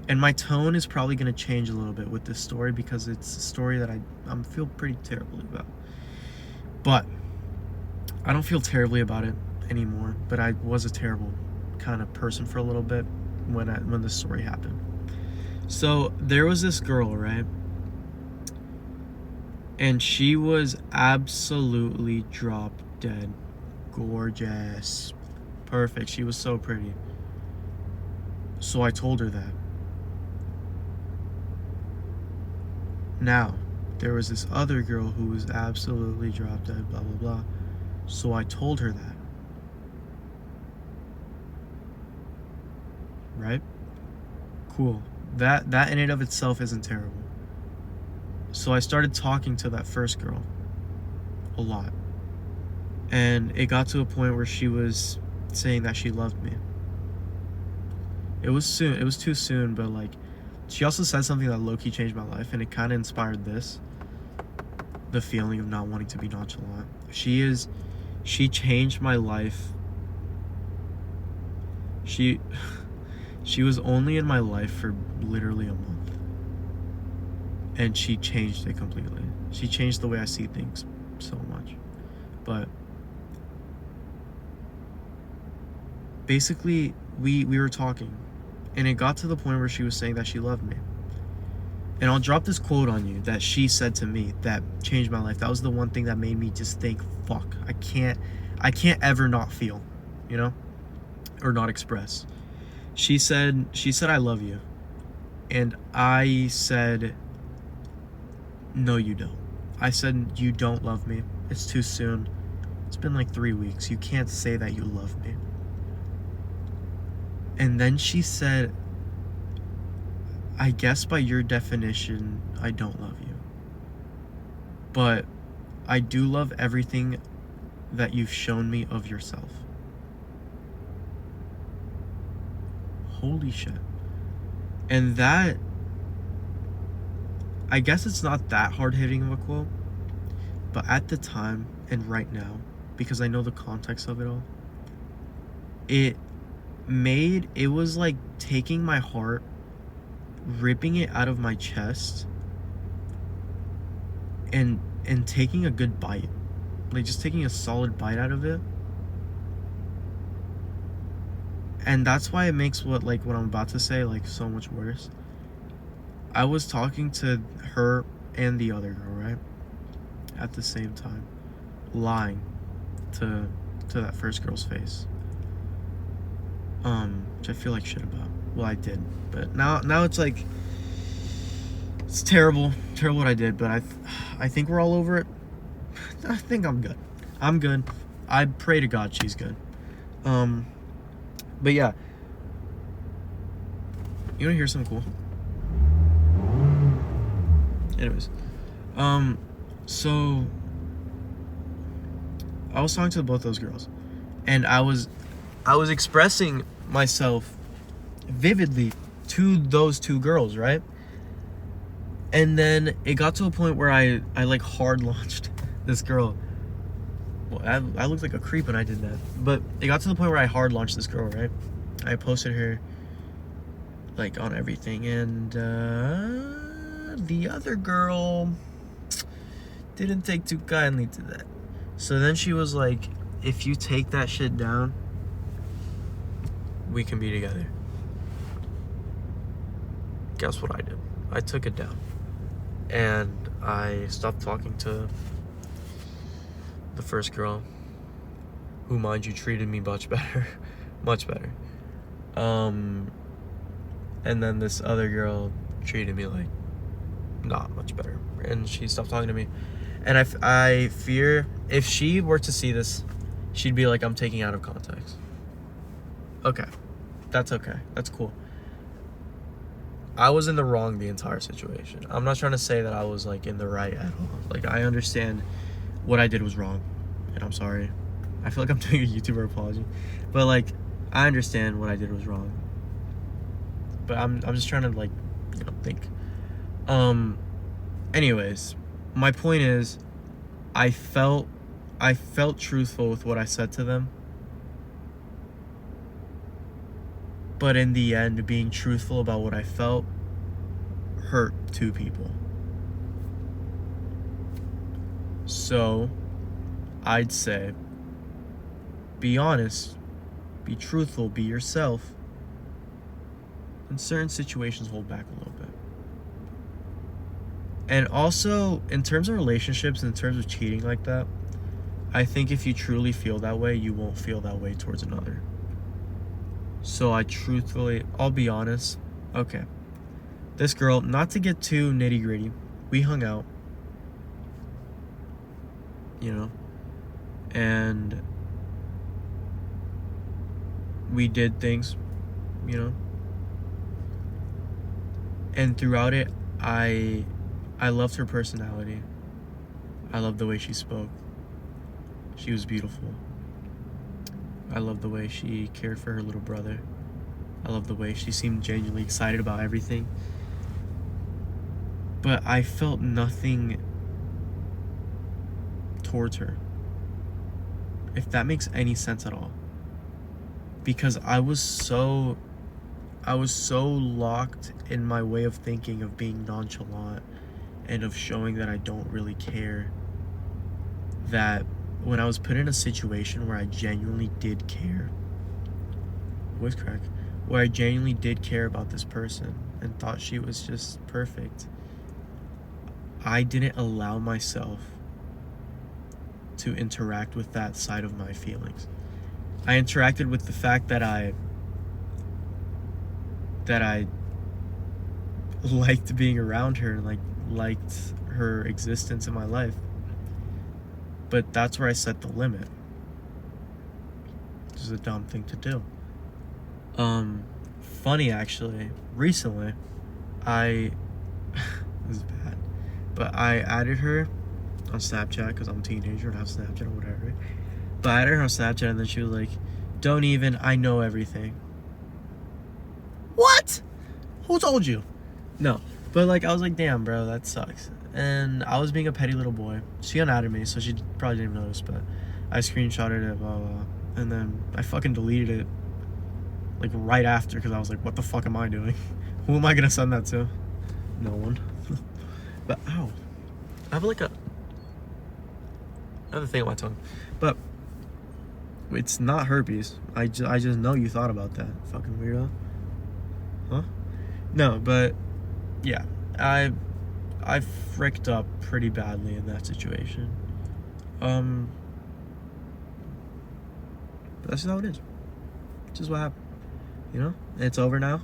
and my tone is probably going to change a little bit with this story because it's a story that I feel pretty terribly about. But I don't feel terribly about it anymore, but I was a terrible kind of person for a little bit when this story happened. So there was this girl, right? And she was absolutely drop dead gorgeous. Perfect. She was so pretty. So I told her that. Now, there was this other girl who was absolutely drop dead, blah, blah, blah. So I told her that. Right? Cool. That in and of itself isn't terrible. So I started talking to that first girl a lot. And it got to a point where she was saying that she loved me. It was too soon, but like, she also said something that low-key changed my life, and it kind of inspired this. The feeling of not wanting to be nonchalant. She changed my life. She was only in my life for literally a month. And she changed it completely. She changed the way I see things so much. But basically, we were talking, and it got to the point where she was saying that she loved me. And I'll drop this quote on you that she said to me that changed my life. That was the one thing that made me just think, fuck, I can't ever not feel, you know, or not express. She said, I love you. And I said, no, you don't. I said, you don't love me. It's too soon. It's been like 3 weeks. You can't say that you love me. And then she said, I guess by your definition, I don't love you. But I do love everything that you've shown me of yourself. Holy shit. And that, I guess it's not that hard-hitting of a quote, but at the time and right now, because I know the context of it all, it was like taking my heart, ripping it out of my chest, and taking a good bite. Like just taking a solid bite out of it. And that's why it makes what I'm about to say like so much worse. I was talking to her and the other girl, right? At the same time. Lying to that first girl's face. Which I feel like shit about. Well, I did. But now it's like, it's terrible what I did, but I think we're all over it. I think I'm good. I pray to God she's good. But yeah. You wanna hear something cool? Anyways. So I was talking to both those girls, and I was expressing myself vividly to those two girls, right? And then it got to a point where I like hard launched this girl. Well, I looked like a creep when I did that. But it got to the point where I hard launched this girl, right? I posted her like on everything, and the other girl didn't take too kindly to that. So then she was like, if you take that shit down, we can be together. Guess what I did? I took it down. And I stopped talking to the first girl, who, mind you, treated me much better. Much better. And then this other girl treated me like not much better. And she stopped talking to me. And I fear if she were to see this, she'd be like, I'm taking out of context. Okay. That's okay. That's cool. I was in the wrong the entire situation. I'm not trying to say that I was like in the right at all. Like, I understand what I did was wrong, and I'm sorry. I feel like I'm doing a YouTuber apology, but like, I understand what I did was wrong. But I'm just trying to like, think. Anyways, my point is, I felt truthful with what I said to them. But in the end, being truthful about what I felt hurt two people. So, I'd say, be honest, be truthful, be yourself. In certain situations, hold back a little bit. And also, in terms of relationships, in terms of cheating like that, I think if you truly feel that way, you won't feel that way towards another. So I'll be honest. Okay. This girl, not to get too nitty gritty, we hung out. And we did things, And throughout it, I loved her personality. I loved the way she spoke. She was beautiful. I love the way she cared for her little brother. I love the way she seemed genuinely excited about everything. But I felt nothing towards her, if that makes any sense at all. Because I was so locked in my way of thinking of being nonchalant and of showing that I don't really care, that when I was put in a situation where I genuinely did care, where I genuinely did care about this person and thought she was just perfect, I didn't allow myself to interact with that side of my feelings. I interacted with the fact that I liked being around her and like liked her existence in my life. But that's where I set the limit. Which is a dumb thing to do. Funny actually, recently, this is bad, but I added her on Snapchat because I'm a teenager and I have Snapchat or whatever. But I added her on Snapchat and then she was like, "Don't even, I know everything." What? Who told you? No. But like, I was like, damn, bro, that sucks. And I was being a petty little boy. She unadded me, so she probably didn't even notice, but I screenshotted it, blah, blah, and then I fucking deleted it, like, right after, because I was like, what the fuck am I doing? Who am I gonna send that to? No one. But, ow. I have, like, another thing on my tongue. But it's not herpes. I just know you thought about that, fucking weirdo. Huh? No, but, yeah. I fricked up pretty badly in that situation. But that's just how it is. It's just what happened. You know? And it's over now.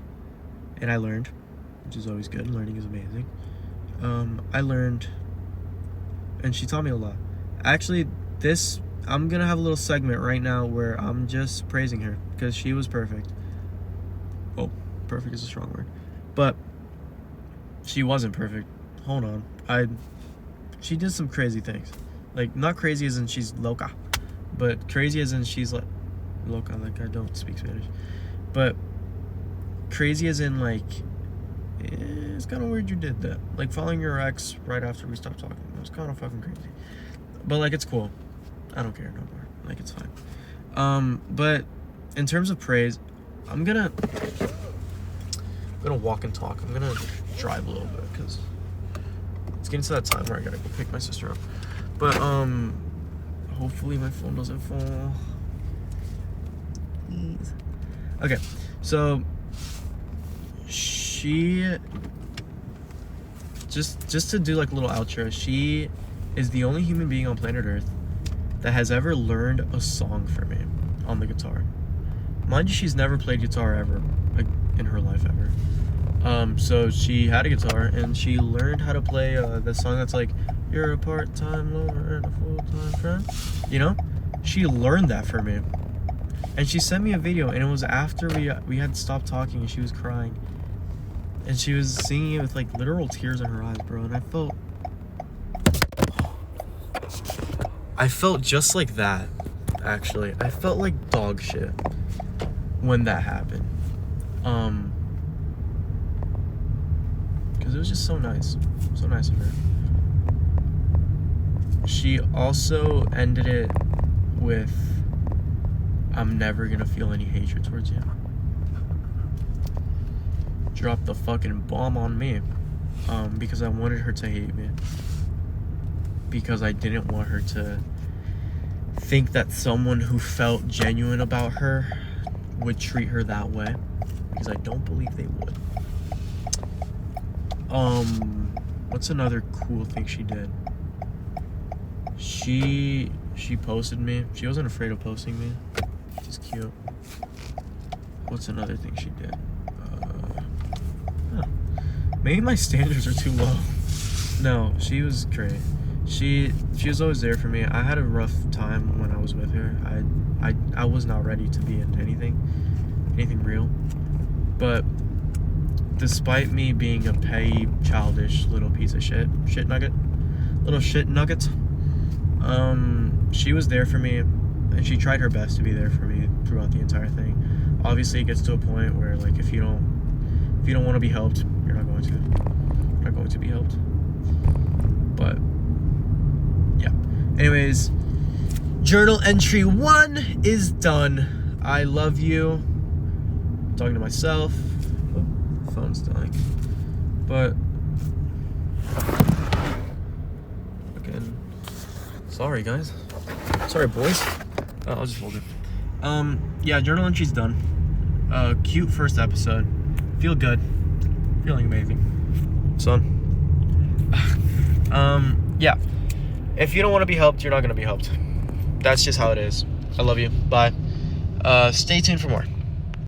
And I learned, which is always good. Learning is amazing. I learned, and she taught me a lot. Actually, I'm gonna have a little segment right now where I'm just praising her because she was perfect. Oh, perfect is a strong word. But she wasn't perfect. Hold on. She did some crazy things. Like, not crazy as in she's loca, but crazy as in she's like loca, like I don't speak Spanish. But crazy as in like, it's kind of weird you did that. Like following your ex right after we stopped talking. It was kind of fucking crazy. But like, it's cool. I don't care no more. Like, it's fine. But in terms of praise, I'm gonna walk and talk. I'm gonna drive a little bit because it's getting to that time where I gotta go pick my sister up. But hopefully my phone doesn't fall. Please. Okay, so she just to do like a little outro, she is the only human being on planet Earth that has ever learned a song for me on the guitar. Mind you, she's never played guitar ever, like, in her life ever. So she had a guitar and she learned how to play the song that's like, "You're a part-time lover and a full-time friend." You know? She learned that for me. And she sent me a video, and it was after we had stopped talking and she was crying. And she was singing it with like literal tears in her eyes, bro. And I felt just like that, actually. I felt like dog shit when that happened. Because it was just so nice. So nice of her. She also ended it with, "I'm never gonna feel any hatred towards you." Dropped the fucking bomb on me. Because I wanted her to hate me. Because I didn't want her to think that someone who felt genuine about her would treat her that way. Because I don't believe they would. What's another cool thing she did? She posted me. She wasn't afraid of posting me, which is cute. What's another thing she did? Maybe my standards are too low. No, she was great. She was always there for me. I had a rough time when I was with her. I was not ready to be in anything real. But despite me being a petty, childish little piece of shit nugget, she was there for me, and she tried her best to be there for me throughout the entire thing. Obviously, it gets to a point where, like, if you don't want to be helped, you're not going to be helped. But yeah. Anyways, journal entry 1 is done. I love you. I'm talking to myself. Oh, phone's dying. But again, sorry guys. Sorry boys. I'll just hold it. Yeah, journal entry's done. Cute first episode. Feel good. Feeling amazing. Son. Yeah. If you don't want to be helped, you're not going to be helped. That's just how it is. I love you. Bye. Stay tuned for more.